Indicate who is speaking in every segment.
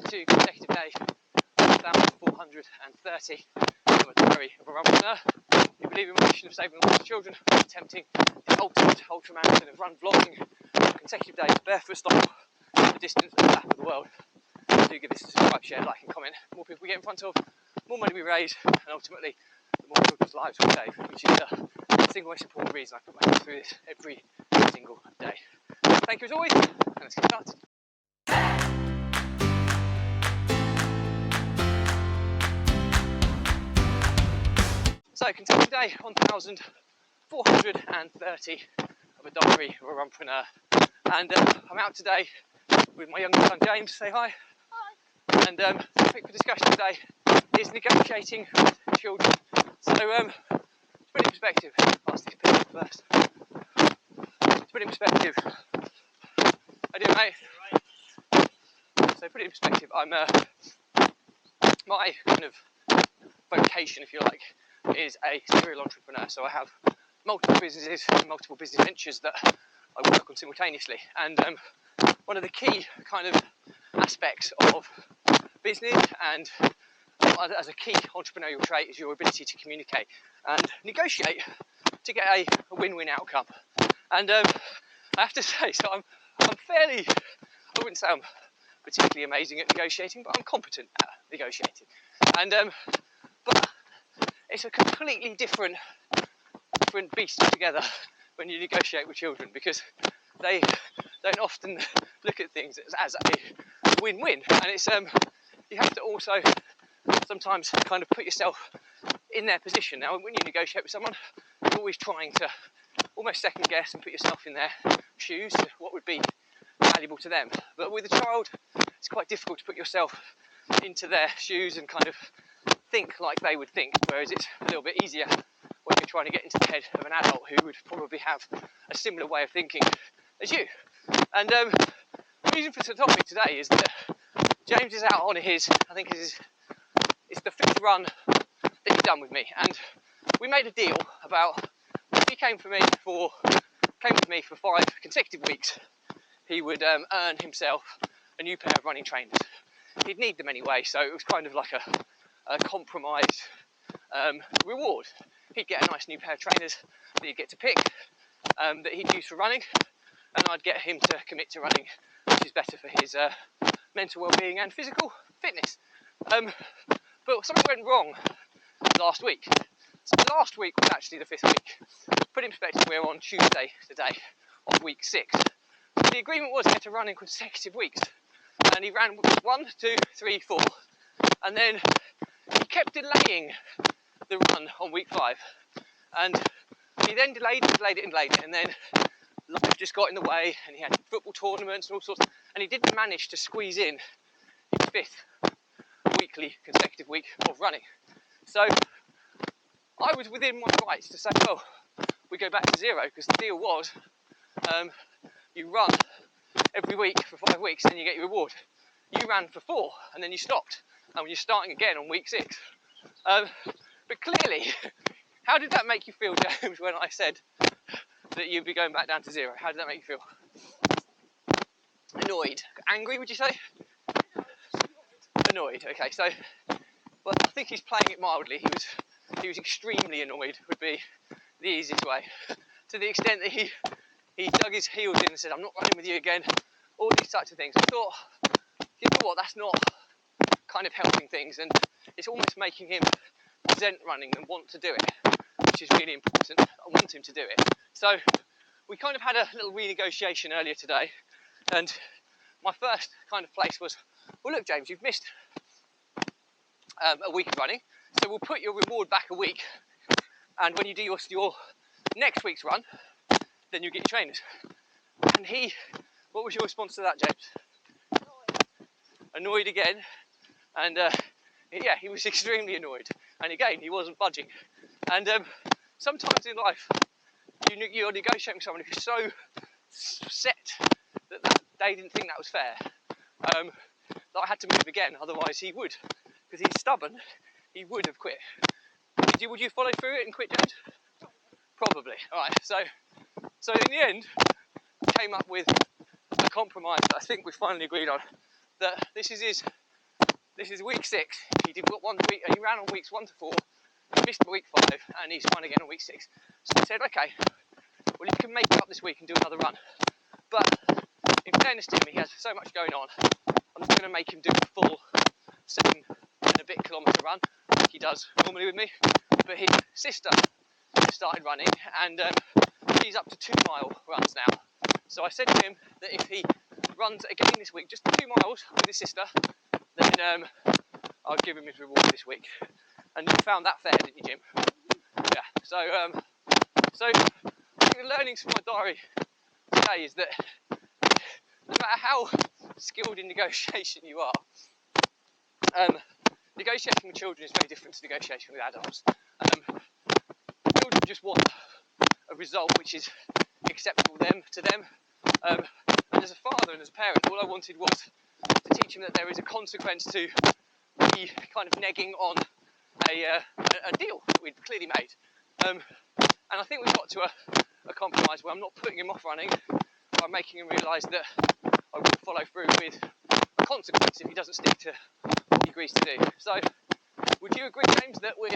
Speaker 1: to consecutive day 1,430 of a diary of a runpreneur who believe in my mission of saving the lives of children, attempting the ultimate ultramarathon of run vlogging consecutive days, barefoot style, the distance of the map of the world. Do give this a subscribe, share, like and comment. The more people we get in front of, more money we raise, and ultimately the more children's lives we save, which is the single most important reason I put myself through this every single day. Thank you as always, and let's get started. So, consecutive day 1,430 of a diary of a runpreneur, and I'm out today with my younger son James. Say hi.
Speaker 2: Hi.
Speaker 1: And the topic for discussion today is negotiating with children. So, to put it in perspective, pass these people first. To put it in perspective, how do you, mate? So, to put it in perspective, I'm my kind of vocation, if you like, is a serial entrepreneur. So I have multiple businesses and multiple business ventures that I work on simultaneously. And one of the key kind of aspects of business and as a key entrepreneurial trait is your ability to communicate and negotiate to get a win-win outcome. And I have to say, so I'm fairly, I wouldn't say I'm particularly amazing at negotiating, but I'm competent at negotiating. And but it's a completely different beast altogether when you negotiate with children, because they don't often look at things as a win-win, and it's you have to also sometimes kind of put yourself in their position. Now, when you negotiate with someone, you're always trying to almost second guess and put yourself in their shoes, what would be valuable to them. But with a child, it's quite difficult to put yourself into their shoes and kind of think like they would think, whereas it's a little bit easier when you're trying to get into the head of an adult who would probably have a similar way of thinking as you. And the reason for the topic today is that James is out on his, I think it's the 5th run that he's done with me, and we made a deal about if he came with me for 5 consecutive weeks, he would earn himself a new pair of running trainers. He'd need them anyway, so it was kind of like a compromised reward. He'd get a nice new pair of trainers that he'd get to pick, that he'd use for running, and I'd get him to commit to running, which is better for his mental well-being and physical fitness. But something went wrong last week. So last week was actually the 5th week. Put in perspective, we're on Tuesday today of week 6. So the agreement was he had to run in consecutive weeks, and he ran 1, 2, 3, 4, and then he kept delaying the run on week 5, and he then delayed it, and then life just got in the way, and he had football tournaments and all sorts, and he didn't manage to squeeze in his 5th weekly consecutive week of running. So I was within my rights to say, well, we go back to 0, because the deal was you run every week for 5 weeks and then you get your reward. You ran for 4 and then you stopped, and when you're starting again on week 6. But clearly, how did that make you feel, James, when I said that you'd be going back down to 0? How did that make you feel? Annoyed? Angry, would you say? Annoyed, okay, so, well, I think he's playing it mildly. He was extremely annoyed, would be the easiest way, to the extent that he dug his heels in and said, I'm not running with you again, all these types of things. I thought, you know what, that's not kind of helping things, and it's almost making him resent running and want to do it, which is really important. I want him to do it. So we kind of had a little renegotiation earlier today, and my first kind of place was, well, look, James, you've missed a week of running, so we'll put your reward back a week, and when you do your next week's run, then you get your trainers. And what was your response to that, James? Annoyed again, and yeah, he was extremely annoyed, and again, he wasn't budging. And sometimes in life, you're negotiating with someone who's so set that they didn't think that was fair, that I had to move again, otherwise he would, because he's stubborn, he would have quit. Would you follow through it and quit, James? Probably. Alright, so in the end, came up with a compromise that I think we finally agreed on, that this is his This is week 6. He did one week. He ran on weeks 1 to 4. Missed week 5, and he's run again on week 6. So I said, okay, well, you can make it up this week and do another run. But in fairness to him, he has so much going on. I'm not going to make him do a full 7 and a bit kilometre run like he does normally with me. But his sister started running, and he's up to 2-mile runs now. So I said to him that if he runs again this week, just 2 miles with his sister, then I'll give him his reward this week. And you found that fair, didn't you, Jim? Yeah. So I think the learnings from my diary today is that no matter how skilled in negotiation you are, negotiating with children is very different to negotiating with adults. Children just want a result which is acceptable to them. And as a father and as a parent, all I wanted was to teach him that there is a consequence to me kind of negging on a deal that we'd clearly made. And I think we've got to a compromise where I'm not putting him off running, but I'm making him realise that I will follow through with a consequence if he doesn't stick to what he agrees to do. So, would you agree, James, that we're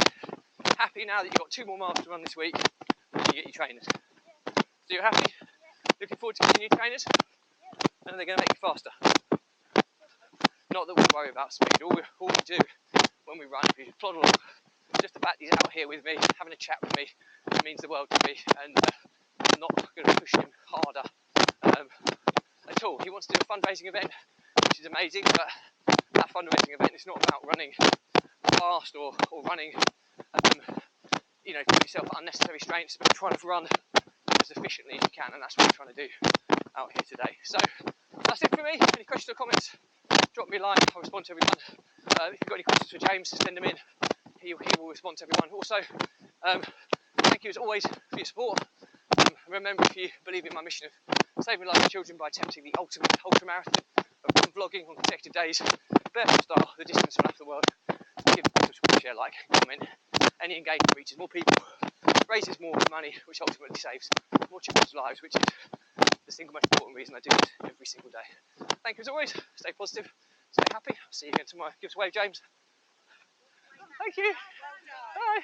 Speaker 1: happy now that you've got 2 more miles to run this week and you get your trainers? So you're happy? Looking forward to getting new trainers? And they're going to make you faster. Not that we worry about speed. All we do when we run is plod along. Just the fact he's out here with me, having a chat with me, it means the world to me, and I'm not going to push him harder at all. He wants to do a fundraising event, which is amazing, but that fundraising event is not about running fast or running, put yourself at unnecessary strain. It's about trying to run as efficiently as you can, and that's what we're trying to do out here today. So that's it for me. Any questions or comments, drop me a line. I'll respond to everyone. If you've got any questions for James, send them in. He will respond to everyone. Also, thank you as always for your support. Remember, if you believe in my mission of saving lives of children by attempting the ultimate ultramarathon of vlogging on consecutive days, Barefoot style, the distance from half the world, give, subscribe, share, like, comment. Any engagement reaches more people, raises more money, which ultimately saves more children's lives, which is the single most important reason I do this every single day. Thank you as always. Stay positive, stay happy. I'll see you again tomorrow. Give us a wave, James. Thank you. Bye.